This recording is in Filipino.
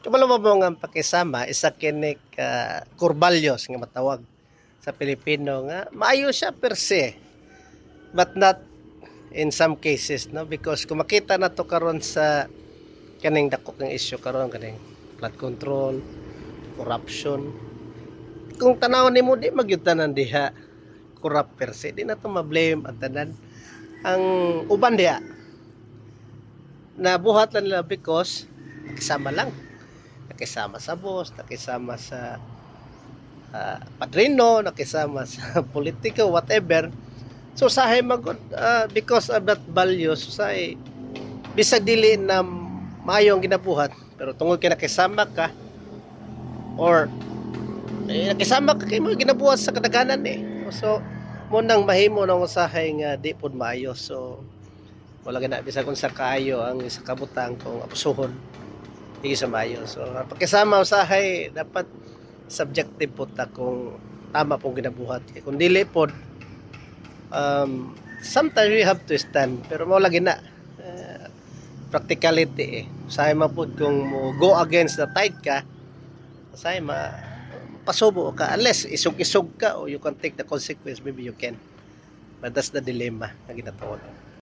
Kabalo mo nga pakisama isa kini ka kurbalyos nga matawag sa Pilipino nga maayo siya per se, but not in some cases, no, because kung makita na to karon sa kaning dako ng issue karon kaning flood control, corruption, kung tanaw nimo di magyutanan diha corrupt per se, di na to ma-blame at tanan ang uban diha na buhat lang nila because nakisama lang, nakisama sa boss, nakisama sa padrino, nakisama sa politiko, whatever. So sahay magod because of that value, sahay bisag dili na maayong ginabuhat, pero tungod kay nakisama ka or nakisama ka kay mo ginabuhat sa kadaghanan so mo nang mahimo nang usahay nga di pud maayo. So wala gina bisag kung sa kaayo ang isa kabutang kung apusuhon di sa maayo. So pagkasama usahay dapat subjective po ta kung tama pong ginabuhat, kung dili po sometimes we have to stand, pero mo lagi na practicality usahay mapod kung mo go against the tide ka, usahay pasubo ka unless isog-isog ka or you can take the consequence, maybe you can, but that's the dilemma na ginatawag.